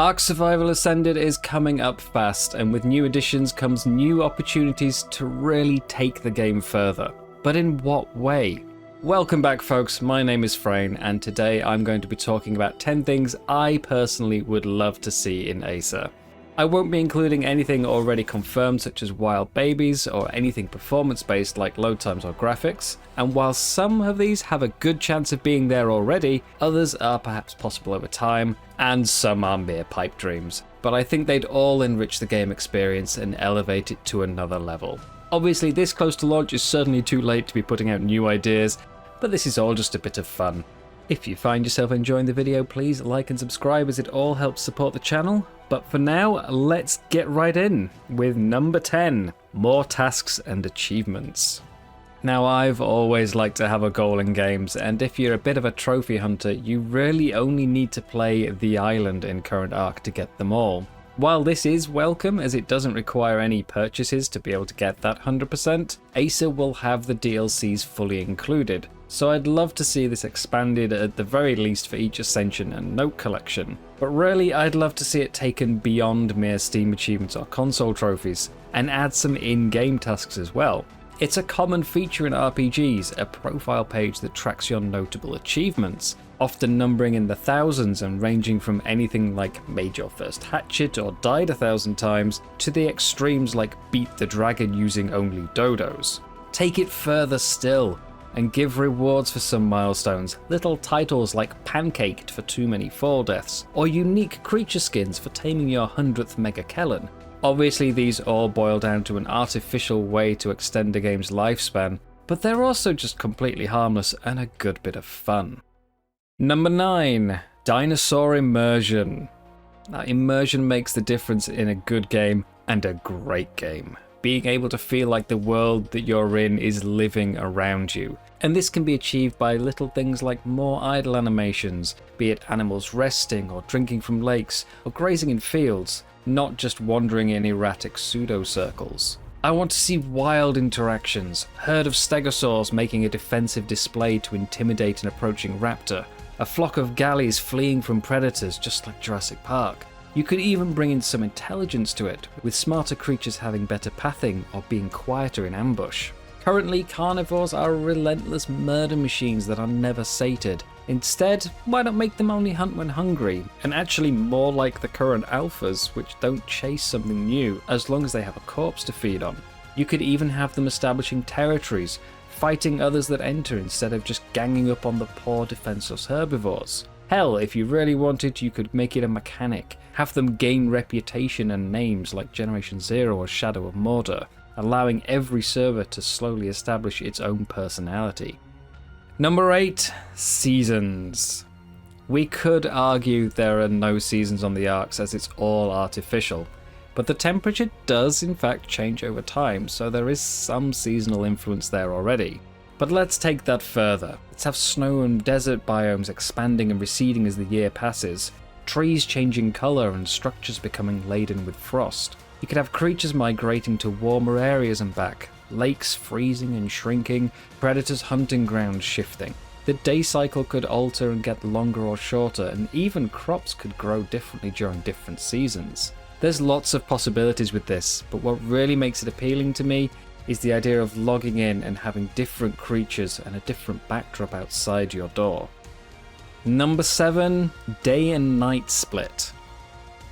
ARK Survival Ascended is coming up fast, and with new additions comes new opportunities to really take the game further. But in what way? Welcome back folks, my name is Freyn, and today I'm going to be talking about 10 things I personally would love to see in Acer. I won't be including anything already confirmed such as wild babies or anything performance based like load times or graphics, and while some of these have a good chance of being there already, others are perhaps possible over time, and some are mere pipe dreams. But I think they'd all enrich the game experience and elevate it to another level. Obviously this close to launch is certainly too late to be putting out new ideas, but this is all just a bit of fun. If you find yourself enjoying the video, please like and subscribe as it all helps support the channel. But for now, let's get right in with number 10, more tasks and achievements. Now I've always liked to have a goal in games, and if you're a bit of a trophy hunter, you really only need to play the island in current ARK to get them all. While this is welcome as it doesn't require any purchases to be able to get that 100%, Acer will have the DLCs fully included. So I'd love to see this expanded at the very least for each Ascension and Note collection. But really I'd love to see it taken beyond mere Steam achievements or console trophies, and add some in-game tasks as well. It's a common feature in RPGs, a profile page that tracks your notable achievements, often numbering in the thousands and ranging from anything like made your first hatchet or died 1,000 times, to the extremes like beat the dragon using only dodos. Take it further still, and give rewards for some milestones, little titles like pancaked for too many fall deaths, or unique creature skins for taming your 100th Mega Kellen. Obviously these all boil down to an artificial way to extend a game's lifespan, but they're also just completely harmless and a good bit of fun. Number 9, dinosaur immersion. Now, immersion makes the difference in a good game and a great game. Being able to feel like the world that you're in is living around you. And this can be achieved by little things like more idle animations, be it animals resting or drinking from lakes or grazing in fields, not just wandering in erratic pseudo-circles. I want to see wild interactions, herd of stegosaurs making a defensive display to intimidate an approaching raptor, a flock of galleys fleeing from predators just like Jurassic Park. You could even bring in some intelligence to it, with smarter creatures having better pathing or being quieter in ambush. Currently, carnivores are relentless murder machines that are never sated. Instead, why not make them only hunt when hungry, and actually more like the current alphas, which don't chase something new as long as they have a corpse to feed on. You could even have them establishing territories, fighting others that enter instead of just ganging up on the poor defenseless herbivores. Hell, if you really wanted, you could make it a mechanic, have them gain reputation and names like Generation Zero or Shadow of Mordor, allowing every server to slowly establish its own personality. Number 8, seasons. We could argue there are no seasons on the Arks as it's all artificial, but the temperature does in fact change over time, so there is some seasonal influence there already. But let's take that further. Let's have snow and desert biomes expanding and receding as the year passes, trees changing colour and structures becoming laden with frost. You could have creatures migrating to warmer areas and back, lakes freezing and shrinking, predators' hunting grounds shifting. The day cycle could alter and get longer or shorter, and even crops could grow differently during different seasons. There's lots of possibilities with this, but what really makes it appealing to me is the idea of logging in and having different creatures and a different backdrop outside your door. Number 7, day and night split.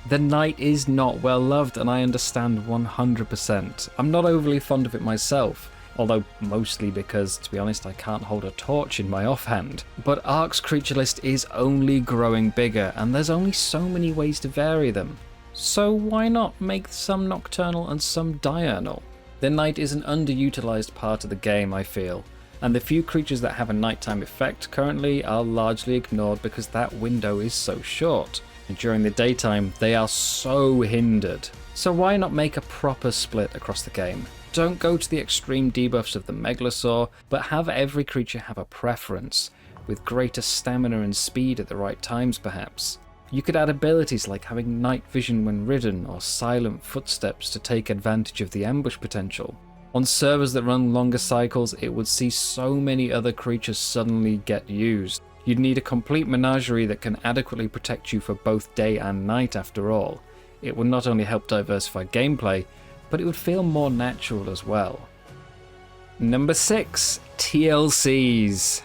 The night is not well loved, and I understand 100%. I'm not overly fond of it myself, although mostly because, to be honest, I can't hold a torch in my offhand. But ARK's creature list is only growing bigger, and there's only so many ways to vary them. So why not make some nocturnal and some diurnal? The night is an underutilized part of the game, I feel, and the few creatures that have a nighttime effect currently are largely ignored because that window is so short, and during the daytime they are so hindered. So why not make a proper split across the game? Don't go to the extreme debuffs of the Megalosaur, but have every creature have a preference, with greater stamina and speed at the right times perhaps. You could add abilities like having night vision when ridden or silent footsteps to take advantage of the ambush potential. On servers that run longer cycles, it would see so many other creatures suddenly get used. You'd need a complete menagerie that can adequately protect you for both day and night after all. It would not only help diversify gameplay, but it would feel more natural as well. Number 6, TLCs.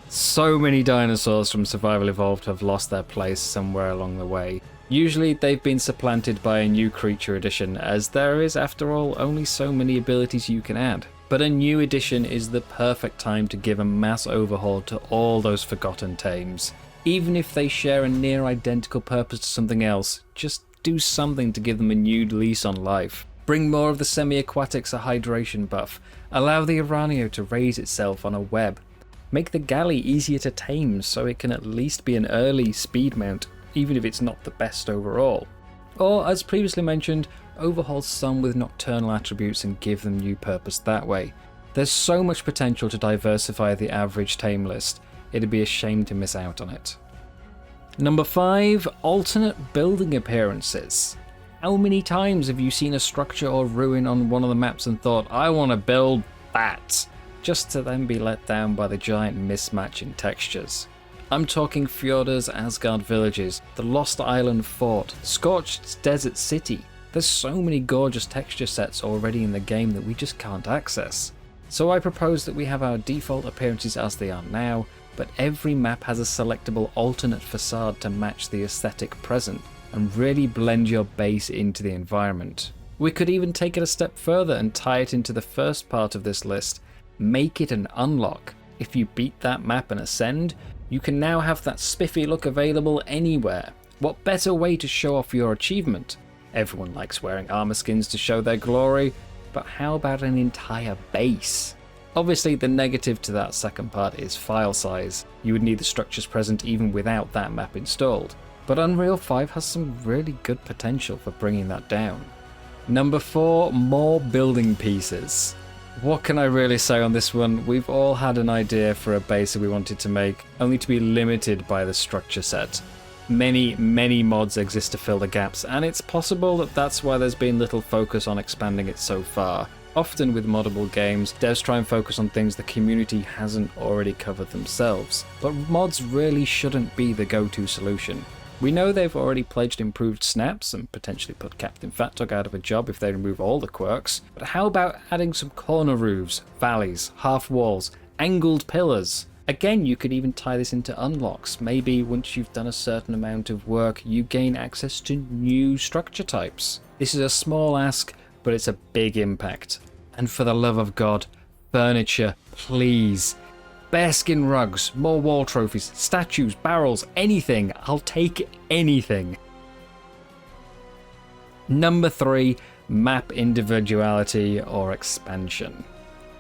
So many dinosaurs from Survival Evolved have lost their place somewhere along the way. Usually they've been supplanted by a new creature edition, as there is, after all, only so many abilities you can add. But a new edition is the perfect time to give a mass overhaul to all those forgotten tames. Even if they share a near identical purpose to something else, just do something to give them a new lease on life. Bring more of the semi-aquatics a hydration buff, allow the Uranio to raise itself on a web, make the Galley easier to tame so it can at least be an early speed mount, even if it's not the best overall. Or, as previously mentioned, overhaul some with nocturnal attributes and give them new purpose that way. There's so much potential to diversify the average tame list, it'd be a shame to miss out on it. Number 5, alternate building appearances. How many times have you seen a structure or ruin on one of the maps and thought, I want to build that, just to then be let down by the giant mismatch in textures? I'm talking Fjorda's Asgard villages, the Lost Island Fort, Scorched Desert City. There's so many gorgeous texture sets already in the game that we just can't access. So I propose that we have our default appearances as they are now, but every map has a selectable alternate facade to match the aesthetic present, and really blend your base into the environment. We could even take it a step further and tie it into the first part of this list, make it an unlock. If you beat that map and ascend, you can now have that spiffy look available anywhere. What better way to show off your achievement? Everyone likes wearing armor skins to show their glory, but how about an entire base? Obviously the negative to that second part is file size. You would need the structures present even without that map installed. But Unreal 5 has some really good potential for bringing that down. Number 4, more building pieces. What can I really say on this one? We've all had an idea for a base that we wanted to make, only to be limited by the structure set. Many mods exist to fill the gaps, and it's possible that that's why there's been little focus on expanding it so far. Often with moddable games, devs try and focus on things the community hasn't already covered themselves, but mods really shouldn't be the go-to solution. We know they've already pledged improved snaps and potentially put Captain Fat Dog out of a job if they remove all the quirks, but how about adding some corner roofs, valleys, half walls, angled pillars? Again, you could even tie this into unlocks. Maybe once you've done a certain amount of work, you gain access to new structure types. This is a small ask, but it's a big impact. And for the love of God, furniture, please. Bearskin rugs, more wall trophies, statues, barrels, anything. I'll take anything. Number 3, map individuality or expansion.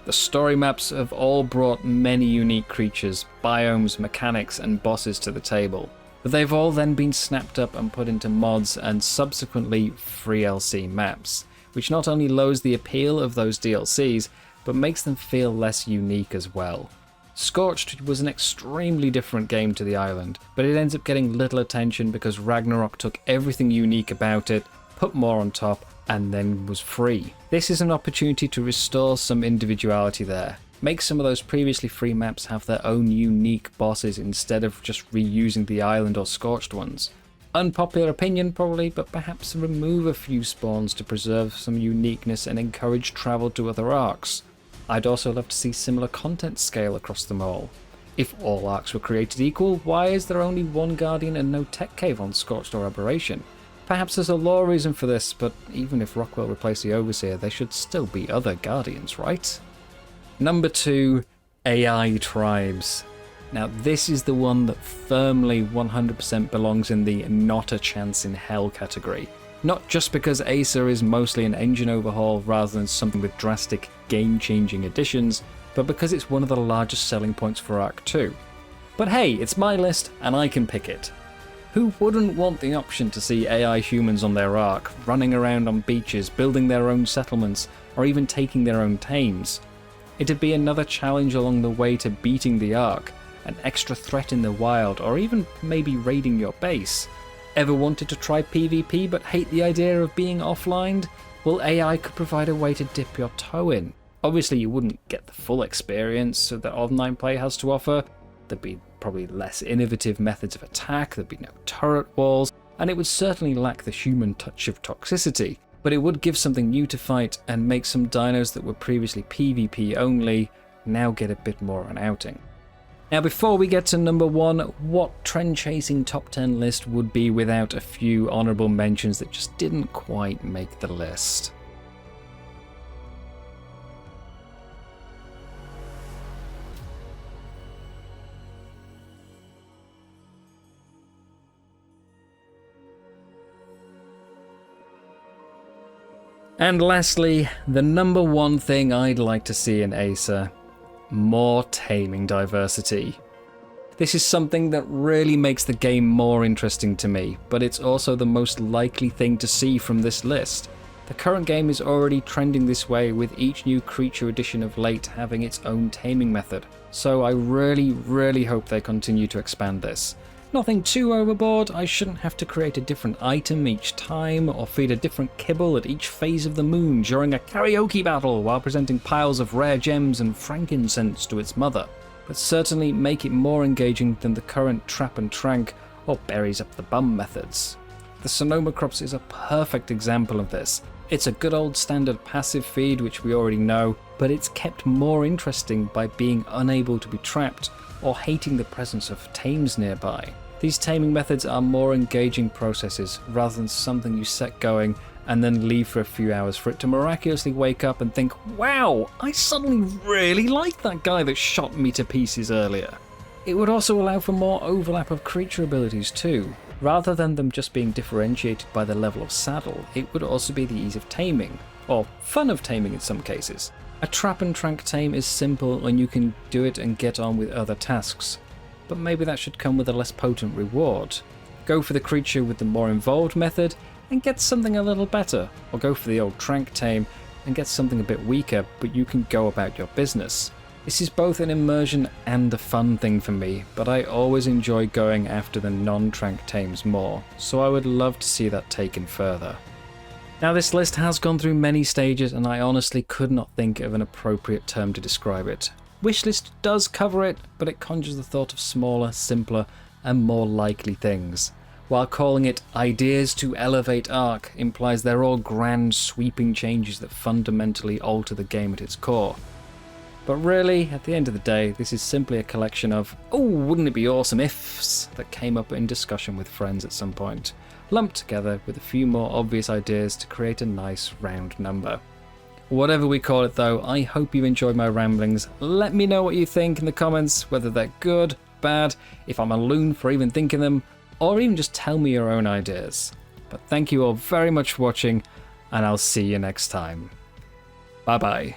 The story maps have all brought many unique creatures, biomes, mechanics, and bosses to the table, but they've all then been snapped up and put into mods and subsequently free LC maps, which not only lowers the appeal of those DLCs, but makes them feel less unique as well. Scorched was an extremely different game to the island, but it ends up getting little attention because Ragnarok took everything unique about it, put more on top, and then was free. This is an opportunity to restore some individuality there. Make some of those previously free maps have their own unique bosses instead of just reusing the island or Scorched ones. Unpopular opinion probably, but perhaps remove a few spawns to preserve some uniqueness and encourage travel to other arcs. I'd also love to see similar content scale across them all. If all arcs were created equal, why is there only one Guardian and no tech cave on Scorched or Aberration? Perhaps there's a lore reason for this, but even if Rockwell replaced the Overseer, there should still be other Guardians, right? Number 2, AI tribes. Now this is the one that firmly 100% belongs in the not a chance in hell category. Not just because Acer is mostly an engine overhaul rather than something with drastic game-changing additions, but because it's one of the largest selling points for ARK 2. But hey, it's my list and I can pick it. Who wouldn't want the option to see AI humans on their ARK, running around on beaches, building their own settlements, or even taking their own tames? It'd be another challenge along the way to beating the ARK, an extra threat in the wild, or even maybe raiding your base. Ever wanted to try PvP but hate the idea of being offlined? Well, AI could provide a way to dip your toe in. Obviously you wouldn't get the full experience that online play has to offer, there'd be probably less innovative methods of attack, there'd be no turret walls, and it would certainly lack the human touch of toxicity. But it would give something new to fight and make some dinos that were previously PvP only now get a bit more of an outing. Now before we get to number 1, what trend-chasing top 10 list would be without a few honourable mentions that just didn't quite make the list? And lastly, the number 1 thing I'd like to see in Acer: more taming diversity. This is something that really makes the game more interesting to me, but it's also the most likely thing to see from this list. The current game is already trending this way, with each new creature addition of late having its own taming method, so I really hope they continue to expand this. Nothing too overboard. I shouldn't have to create a different item each time, or feed a different kibble at each phase of the moon during a karaoke battle while presenting piles of rare gems and frankincense to its mother. But certainly make it more engaging than the current trap and trank or berries up the bum methods. The Sonoma crops is a perfect example of this. It's a good old standard passive feed which we already know, but it's kept more interesting by being unable to be trapped or hating the presence of tames nearby. These taming methods are more engaging processes rather than something you set going and then leave for a few hours for it to miraculously wake up and think, wow, I suddenly really like that guy that shot me to pieces earlier. It would also allow for more overlap of creature abilities too. Rather than them just being differentiated by the level of saddle, it would also be the ease of taming, or fun of taming in some cases. A trap and trank tame is simple and you can do it and get on with other tasks, but maybe that should come with a less potent reward. Go for the creature with the more involved method and get something a little better, or go for the old trank tame and get something a bit weaker, but you can go about your business. This is both an immersion and a fun thing for me, but I always enjoy going after the non-trank tames more, so I would love to see that taken further. Now this list has gone through many stages and I honestly could not think of an appropriate term to describe it. Wishlist does cover it, but it conjures the thought of smaller, simpler, and more likely things. While calling it ideas to elevate ARK implies they're all grand, sweeping changes that fundamentally alter the game at its core. But really, at the end of the day, this is simply a collection of, oh, wouldn't it be awesome ifs, that came up in discussion with friends at some point, lumped together with a few more obvious ideas to create a nice round number. Whatever we call it though, I hope you enjoyed my ramblings. Let me know what you think in the comments, whether they're good, bad, if I'm a loon for even thinking them, or even just tell me your own ideas. But thank you all very much for watching, and I'll see you next time. Bye bye.